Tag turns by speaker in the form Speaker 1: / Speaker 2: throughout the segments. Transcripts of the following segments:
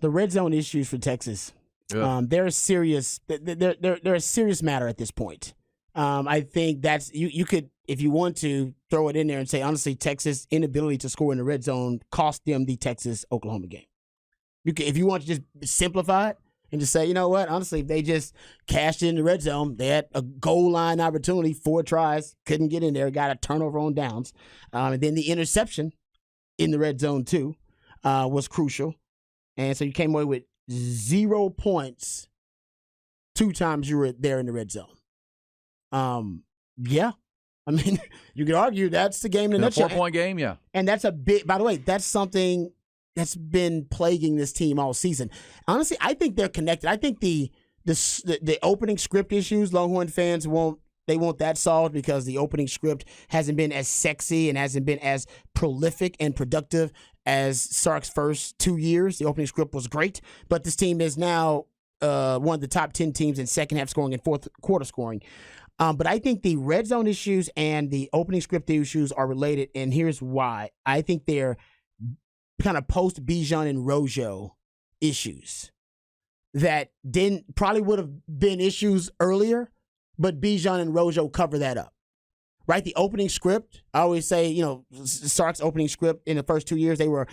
Speaker 1: The red zone issues for Texas, they're a serious matter at this point. I think that's you could, if you want to, throw it in there and say, honestly, Texas' inability to score in the red zone cost them the Texas-Oklahoma game. If you want to just simplify it and just say, you know what, honestly, if they just cashed in the red zone, they had a goal line opportunity, 4 tries, couldn't get in there, got a turnover on downs. And then the interception in the red zone, too, was crucial. And so you came away with 0 points 2 times you were there in the red zone. Yeah. I mean, you could argue that's the game in a nutshell.
Speaker 2: 4-point game, yeah.
Speaker 1: And that's a big, by the way, that's something that's been plaguing this team all season. Honestly, I think they're connected. I think the opening script issues, Longhorn fans want that solved because the opening script hasn't been as sexy and hasn't been as prolific and productive as Sark's first 2 years. The opening script was great, but this team is now one of the top 10 teams in second half scoring and fourth quarter scoring. But I think the red zone issues and the opening script issues are related, and here's why. I think they're kind of post-Bijan and Rojo issues that probably would have been issues earlier, but Bijan and Rojo cover that up. Right? The opening script, I always say, Sark's opening script in the first 2 years, they were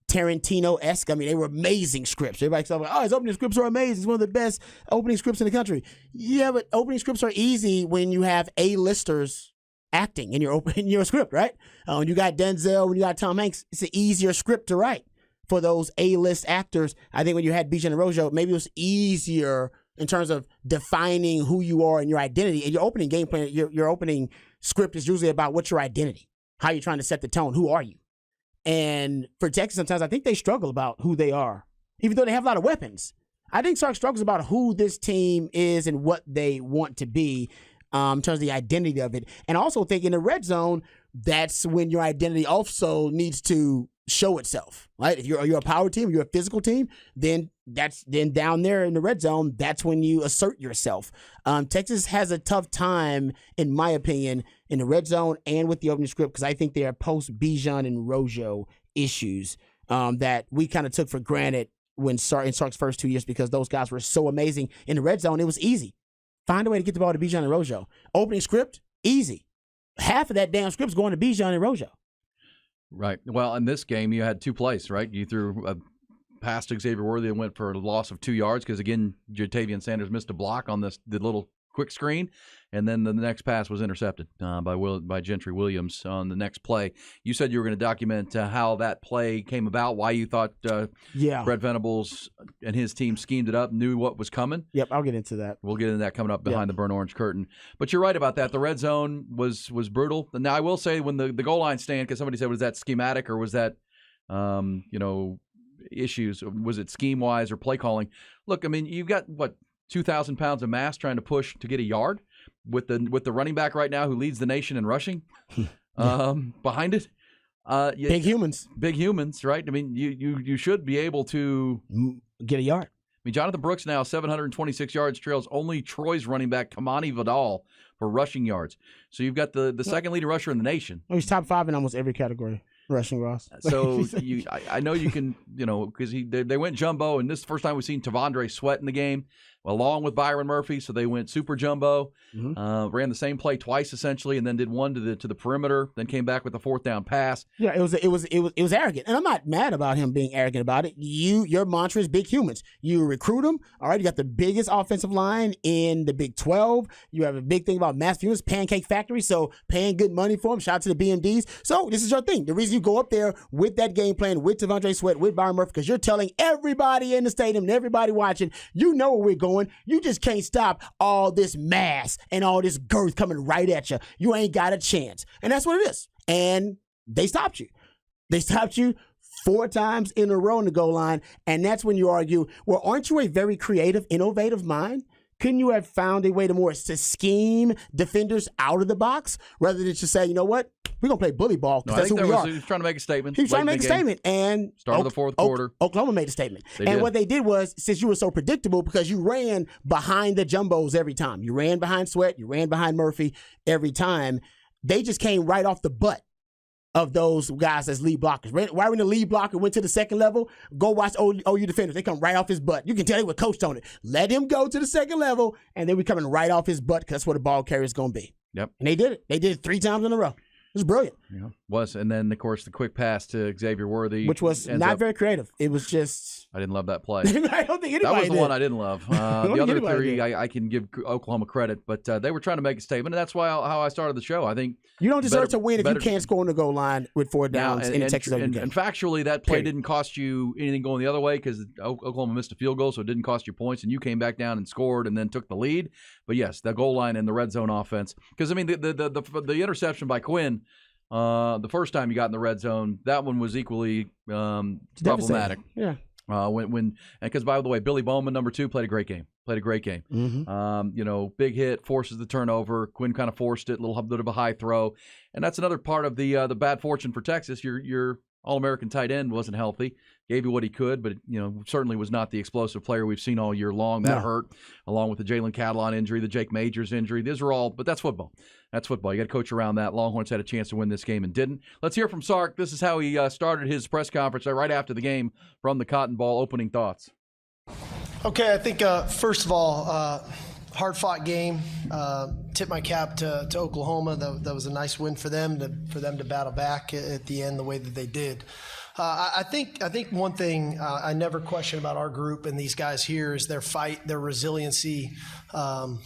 Speaker 1: Tarantino-esque. I mean, they were amazing scripts. Everybody's talking about, his opening scripts are amazing. It's one of the best opening scripts in the country. Yeah, but opening scripts are easy when you have A-listers acting in your script, right? When you got Denzel, when you got Tom Hanks, it's an easier script to write for those A-list actors. I think when you had Bijan and Rojo, maybe it was easier in terms of defining who you are and your identity. And your opening game plan, your opening script is usually about what's your identity, how you're trying to set the tone, who are you? And for Texas, sometimes I think they struggle about who they are, even though they have a lot of weapons. I think Sark struggles about who this team is and what they want to be in terms of the identity of it. And I also think in the red zone, that's when your identity also needs to show itself, right? If you're a power team, you're a physical team, then down there in the red zone, that's when you assert yourself. Texas has a tough time, in my opinion, in the red zone and with the opening script, because I think there are post-Bijan and Rojo issues that we kind of took for granted in Sark's first 2 years because those guys were so amazing. In the red zone, it was easy. Find a way to get the ball to Bijan and Rojo. Opening script, easy. Half of that damn script's going to Bijan and Rojo.
Speaker 2: Right. Well, in this game, you had 2 plays, right? You threw a pass to Xavier Worthy and went for a loss of 2 yards because, again, Jatavian Sanders missed a block on the little quick screen, and then the next pass was intercepted by Gentry Williams on the next play. You said you were going to document how that play came about, why you thought Brett Venables and his team schemed it up, knew what was coming.
Speaker 1: Yep, I'll get into that.
Speaker 2: We'll get into that coming up behind the burnt orange curtain. But you're right about that. The red zone was brutal. Now, I will say when the goal line stand, because somebody said, was that schematic or was that, issues? Was it scheme-wise or play calling? Look, I mean, you've got, 2,000 pounds of mass trying to push to get a yard with the running back right now who leads the nation in rushing behind it.
Speaker 1: Big humans,
Speaker 2: right? I mean, you should be able to
Speaker 1: get a yard.
Speaker 2: I mean, Jonathan Brooks now 726 yards, trails only Troy's running back Kamani Vidal for rushing yards. So you've got the second leading rusher in the nation.
Speaker 1: Oh, he's top 5 in almost every category. Rushing Ross.
Speaker 2: So I know you can, because they went jumbo, and this is the first time we've seen Tavondre Sweat in the game, along with Byron Murphy. So they went super jumbo, ran the same play twice essentially, and then did one to the perimeter. Then came back with a 4th down pass.
Speaker 1: Yeah, it was arrogant, and I'm not mad about him being arrogant about it. Your mantra is big humans. You recruit them. All right, you got the biggest offensive line in the Big 12. You have a big thing about mass humans, Pancake Factory. So paying good money for them. Shout out to the BMDs. So this is your thing. The reason you go up there with that game plan, with Tavondre Sweat, with Byron Murphy, because you're telling everybody in the stadium and everybody watching, you know where we're going. You just can't stop all this mass and all this girth coming right at you. You ain't got a chance. And that's what it is. And they stopped you. They stopped you 4 times in a row in the goal line. And that's when you argue, well, aren't you a very creative, innovative mind? Couldn't you have found a way to scheme defenders out of the box rather than just say, you know what? We're going to play bully ball because that's who we are.
Speaker 2: He was trying to make a statement.
Speaker 1: He was trying to make a statement. And
Speaker 2: start of the 4th quarter.
Speaker 1: Oklahoma made a statement. What they did was, since you were so predictable, because you ran behind the jumbos every time. You ran behind Sweat. You ran behind Murphy every time. They just came right off the butt of those guys as lead blockers. Right when the lead blocker went to the second level, go watch OU defenders. They come right off his butt. You can tell they were coached on it. Let him go to the second level, and then we coming right off his butt because that's where the ball carrier is going to be.
Speaker 2: Yep.
Speaker 1: And they did it. They did it 3 times in a row. It was brilliant.
Speaker 2: Yeah, was. And then, of course, the quick pass to Xavier Worthy.
Speaker 1: Which was not very creative. It was just...
Speaker 2: I didn't love that play.
Speaker 1: I don't think anybody
Speaker 2: That was the
Speaker 1: did.
Speaker 2: one I didn't love. The other 3, I can give Oklahoma credit, but they were trying to make a statement, and that's how I started the show. I think
Speaker 1: you don't deserve to win if you can't score on the goal line with 4 downs in Texas A&M.
Speaker 2: And factually, that play didn't cost you anything going the other way because Oklahoma missed a field goal, so it didn't cost you points, and you came back down and scored and then took the lead. But, yes, the goal line and the red zone offense. Because, I mean, the interception by Quinn, the first time you got in the red zone, that one was equally problematic.
Speaker 1: Yeah.
Speaker 2: Because by the way, Billy Bowman, number 2, played a great game.
Speaker 1: Mm-hmm.
Speaker 2: Big hit, forces the turnover. Quinn kind of forced it, a little bit of a high throw, and that's another part of the bad fortune for Texas. Your All-American tight end wasn't healthy. Gave you what he could, but certainly was not the explosive player we've seen all year long. That hurt, along with the Jalen Catalon injury, the Jake Majors injury. These are all, but that's football. That's football. You got to coach around that. Longhorns had a chance to win this game and didn't. Let's hear from Sark. This is how he started his press conference right after the game from the Cotton Bowl. Opening thoughts.
Speaker 3: Okay, I think first of all, hard-fought game. Tip my cap to Oklahoma. That was a nice win for them to battle back at the end the way that they did. I think one thing I never question about our group and these guys here is their fight, their resiliency, and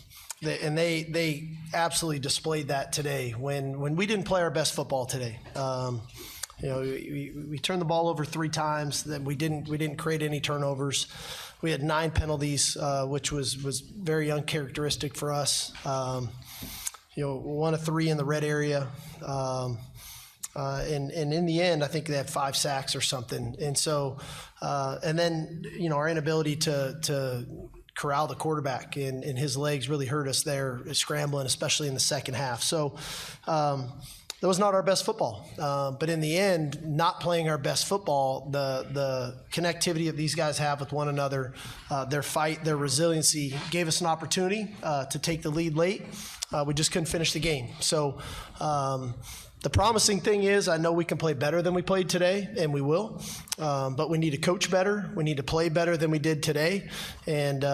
Speaker 3: they absolutely displayed that today when we didn't play our best football today. We turned the ball over 3 times. Then we didn't create any turnovers. We had 9 penalties, which was very uncharacteristic for us. 1 of 3 in the red area. And in the end, I think they had 5 sacks or something. And so, and then, our inability to corral the quarterback and his legs really hurt us there, scrambling, especially in the second half. So, that was not our best football. But in the end, not playing our best football, the connectivity that these guys have with one another, their fight, their resiliency gave us an opportunity to take the lead late. We just couldn't finish the game. So, the promising thing is I know we can play better than we played today, and we will. But we need to coach better. We need to play better than we did today. And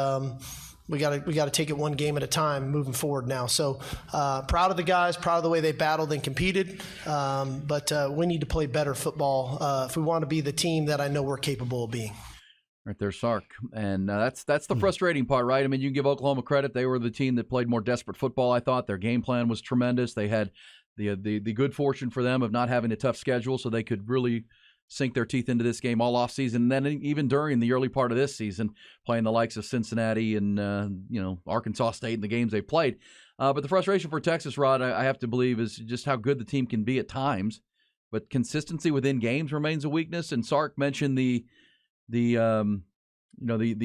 Speaker 3: we got to take it one game at a time moving forward now. So proud of the guys, proud of the way they battled and competed. But we need to play better football if we want to be the team that I know we're capable of being.
Speaker 2: Right there, Sark. And that's the frustrating part, right? I mean, you give Oklahoma credit. They were the team that played more desperate football, I thought. Their game plan was tremendous. They had the good fortune for them of not having a tough schedule, so they could really sink their teeth into this game all offseason. And then even during the early part of this season, playing the likes of Cincinnati and Arkansas State in the games they played. But the frustration for Texas, Rod, I have to believe, is just how good the team can be at times. But consistency within games remains a weakness. And Sark mentioned the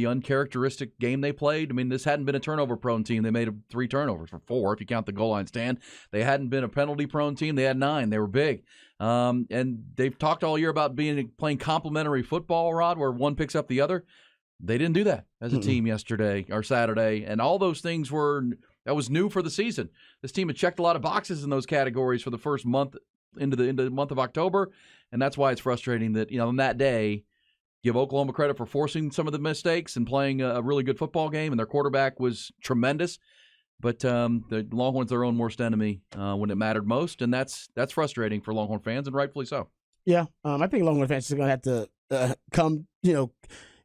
Speaker 2: uncharacteristic game they played. I mean, this hadn't been a turnover-prone team. They made 3 turnovers, for 4 if you count the goal line stand. They hadn't been a penalty-prone team. They had 9. They were big. And they've talked all year about playing complementary football, Rod, where one picks up the other. They didn't do that as a team yesterday or Saturday. And all those things that was new for the season. This team had checked a lot of boxes in those categories for the first month into the month of October. And that's why it's frustrating that, on that day, give Oklahoma credit for forcing some of the mistakes and playing a really good football game, and their quarterback was tremendous. But the Longhorns are their own worst enemy when it mattered most, and that's frustrating for Longhorn fans, and rightfully so.
Speaker 1: Yeah, I think Longhorn fans are going to have to come.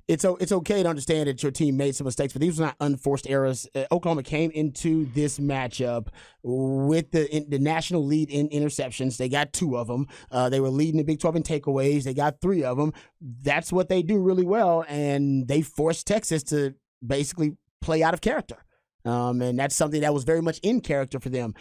Speaker 1: It's okay to understand that your team made some mistakes, but these were not unforced errors. Oklahoma came into this matchup with the national lead in interceptions. They got 2 of them. They were leading the Big 12 in takeaways. They got 3 of them. That's what they do really well, and they forced Texas to basically play out of character. And that's something that was very much in character for them.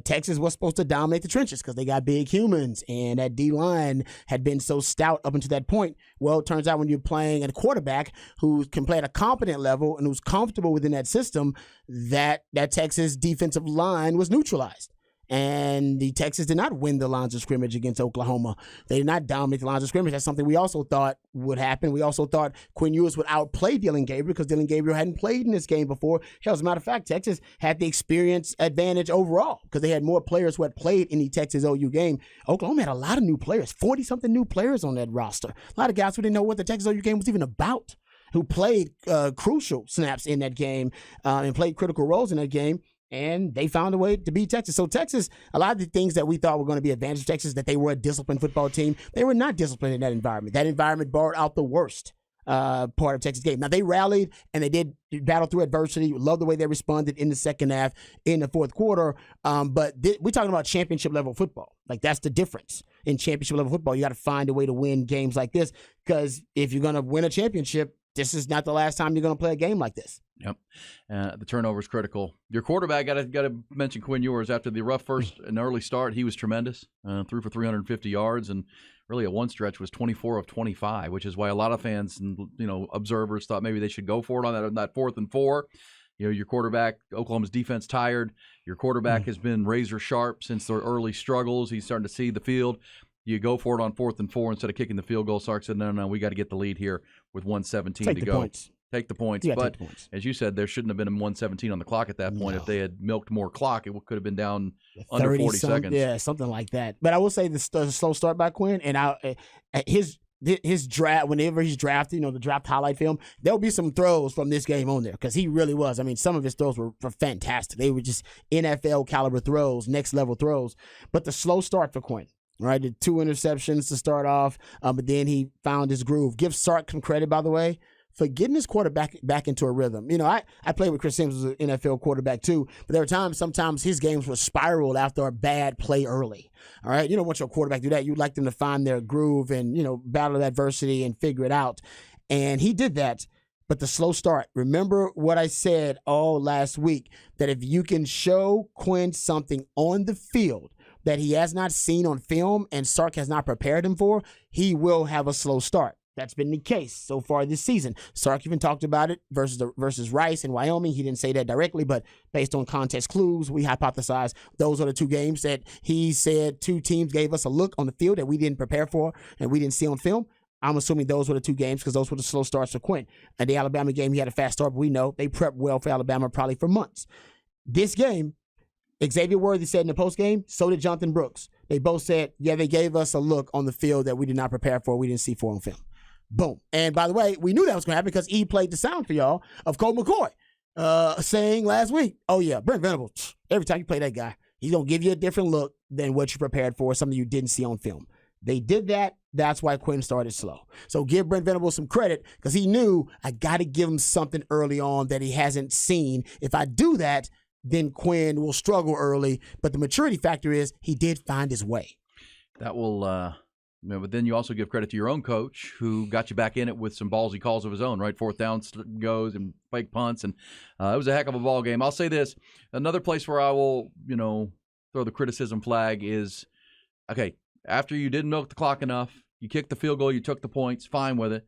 Speaker 1: Texas was supposed to dominate the trenches because they got big humans, and that D-line had been so stout up until that point. Well, it turns out when you're playing a quarterback who can play at a competent level and who's comfortable within that system, that Texas defensive line was neutralized. And the Texas did not win the lines of scrimmage against Oklahoma. They did not dominate the lines of scrimmage. That's something we also thought would happen. We also thought Quinn Ewers would outplay Dylan Gabriel because Dylan Gabriel hadn't played in this game before. Hell, as a matter of fact, Texas had the experience advantage overall because they had more players who had played in the Texas OU game. Oklahoma had a lot of new players, 40-something new players on that roster. A lot of guys who didn't know what the Texas OU game was even about, who played crucial snaps in that game and played critical roles in that game. And they found a way to beat Texas. So Texas, a lot of the things that we thought were going to be advantage of Texas, that they were a disciplined football team, they were not disciplined in that environment. That environment borrowed out the worst part of Texas game. Now, they rallied and they did battle through adversity. Love the way they responded in the second half, in the fourth quarter. But we're talking about championship-level football. Like, that's the difference. In championship-level football, you got to find a way to win games like this because if you're going to win a championship, this is not the last time you're going to play a game like this.
Speaker 2: Yep. The turnover is critical. Your quarterback, got to mention Quinn Ewers. After the rough first and early start, he was tremendous. Threw for 350 yards, and really at one stretch was 24 of 25, which is why a lot of fans and observers thought maybe they should go for it on that 4th and 4. Your quarterback, Oklahoma's defense tired. Your quarterback has been razor sharp since their early struggles. He's starting to see the field. You go for it on 4th and 4 instead of kicking the field goal. Sark said, no, we got to get the lead here with 1:17 to go.
Speaker 1: Points.
Speaker 2: Take the points. But as you said, there shouldn't have been a 1:17 on the clock at that point. If they had milked more clock, it could have been down under 40 seconds.
Speaker 1: Yeah, something like that. But I will say the slow start by Quinn, and his draft, whenever he's drafted, the draft highlight film, there'll be some throws from this game on there because he really was. I mean, some of his throws were fantastic. They were just NFL caliber throws, next level throws. But the slow start for Quinn. Right, the 2 interceptions to start off, but then he found his groove. Give Sark some credit, by the way, for getting his quarterback back into a rhythm. I played with Chris Sims, who was an NFL quarterback too, but there were sometimes his games were spiraled after a bad play early. All right, you don't want your quarterback to do that. You'd like them to find their groove and, battle adversity and figure it out. And he did that. But the slow start, remember what I said all last week, that if you can show Quinn something on the field that he has not seen on film and Sark has not prepared him for, he will have a slow start. That's been the case so far this season. Sark even talked about it versus Rice in Wyoming. He didn't say that directly, but based on context clues, we hypothesized those are the 2 games that he said 2 teams gave us a look on the field that we didn't prepare for and we didn't see on film. I'm assuming those were the 2 games because those were the slow starts for Quinn. And the Alabama game, he had a fast start, but we know they prepped well for Alabama probably for months. This game, Xavier Worthy said in the postgame, so did Jonathan Brooks. They both said, yeah, they gave us a look on the field that we did not prepare for, we didn't see for on film. Boom. And by the way, we knew that was going to happen because E played the sound for y'all of Colt McCoy saying last week, oh, yeah, Brent Venables, every time you play that guy, he's going to give you a different look than what you prepared for, something you didn't see on film. They did that. That's why Quinn started slow. So give Brent Venables some credit because he knew I got to give him something early on that he hasn't seen. If I do that, then Quinn will struggle early. But the maturity factor is he did find his way.
Speaker 2: That will, but then you also give credit to your own coach who got you back in it with some ballsy calls of his own, right? 4th down goes and fake punts. And it was a heck of a ball game. I'll say this. Another place where I will, throw the criticism flag is, okay, after you didn't milk the clock enough, you kicked the field goal, you took the points, fine with it.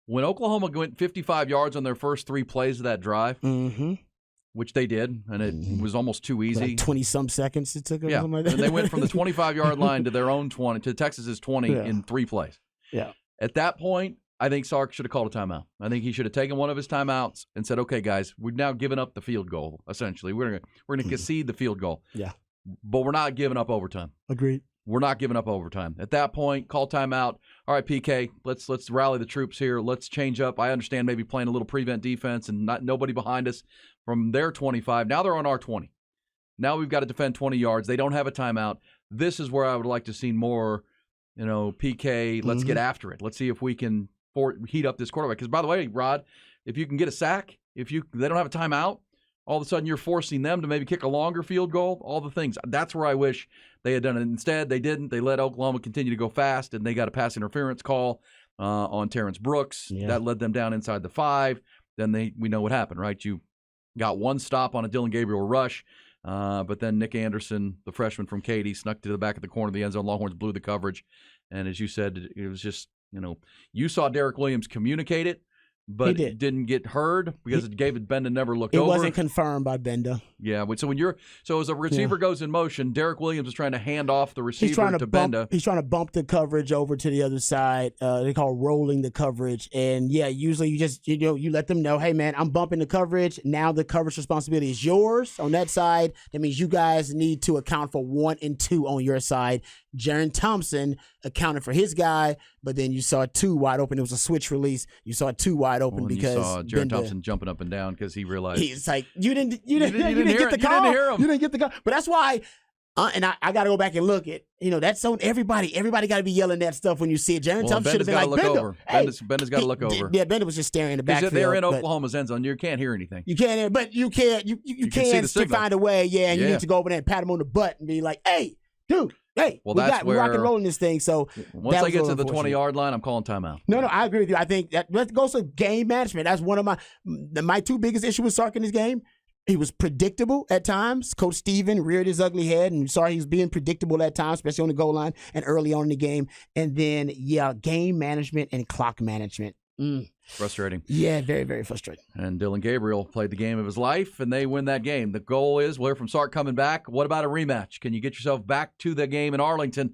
Speaker 2: When Oklahoma went 55 yards on their first 3 plays of that drive, which they did, and it was almost too easy.
Speaker 1: Like 20-some seconds it took them.
Speaker 2: Yeah,
Speaker 1: something like that.
Speaker 2: And they went from the 25-yard line to their own 20, to Texas's 20 in 3 plays.
Speaker 1: Yeah.
Speaker 2: At that point, I think Sark should have called a timeout. I think he should have taken one of his timeouts and said, okay, guys, we've now given up the field goal, essentially. We're gonna concede the field goal.
Speaker 1: Yeah.
Speaker 2: But we're not giving up overtime.
Speaker 1: Agreed.
Speaker 2: We're not giving up overtime. At that point, call timeout. All right, PK, let's rally the troops here. Let's change up. I understand maybe playing a little prevent defense and nobody behind us from their 25. Now they're on our 20. Now we've got to defend 20 yards. They don't have a timeout. This is where I would like to see more, PK, let's get after it. Let's see if we can heat up this quarterback. Because, by the way, Rod, if you can get a sack, they don't have a timeout, all of a sudden you're forcing them to maybe kick a longer field goal, all the things. That's where I wish they had done it. Instead, they didn't. They let Oklahoma continue to go fast, and they got a pass interference call on Terrence Brooks. Yeah. That led them down inside the 5. Then we know what happened, right? You got one stop on a Dylan Gabriel rush, but then Nick Anderson, the freshman from Katy, snuck to the back of the corner of the end zone. Longhorns blew the coverage. And as you said, it was just, you saw Derek Williams communicate it. but
Speaker 1: did.
Speaker 2: didn't get heard because David Benda never looked
Speaker 1: It
Speaker 2: over.
Speaker 1: wasn't confirmed by Benda.
Speaker 2: Yeah, so as a receiver goes in motion, Derek Williams is trying to hand off the receiver to Benda.
Speaker 1: He's trying to bump the coverage over to the other side. They call rolling the coverage. And yeah, usually you just you let them know, hey man, I'm bumping the coverage. Now the coverage responsibility is yours on that side. That means you guys need to account for 1 and 2 on your side. Jaron Thompson accounted for his guy, but then you saw 2 wide open. It was a switch release. You saw 2 wide open because
Speaker 2: you saw Jaron Thompson jumping up and down because he realized
Speaker 1: he's like, you didn't get the call.
Speaker 2: You didn't
Speaker 1: get the call. But that's why. And I got to go back and look at, that's on everybody. Everybody got to be yelling that stuff when you see it. Jaron Thompson should have been like, Benda.
Speaker 2: Hey, Benda's got to look over.
Speaker 1: Yeah, Benda was just staring in the backfield.
Speaker 2: They're in Oklahoma's end zone. You can't hear anything.
Speaker 1: You can't, but you can find a way. Yeah, and you need to go over there and pat him on the butt and be like, hey, dude. Hey, we're rock and rolling this thing. So
Speaker 2: once I get to the 20-yard line, I'm calling timeout.
Speaker 1: No, I agree with you. I think that goes to game management. That's one of my 2 biggest issues with Sark in this game. He was predictable at times. Coach Steven reared his ugly head and he was being predictable at times, especially on the goal line and early on in the game. And then, game management and clock management.
Speaker 2: Frustrating.
Speaker 1: Yeah, very, very frustrating.
Speaker 2: And Dylan Gabriel played the game of his life, and they win that game. The goal is, we'll hear from Sark coming back. What about a rematch? Can you get yourself back to the game in Arlington?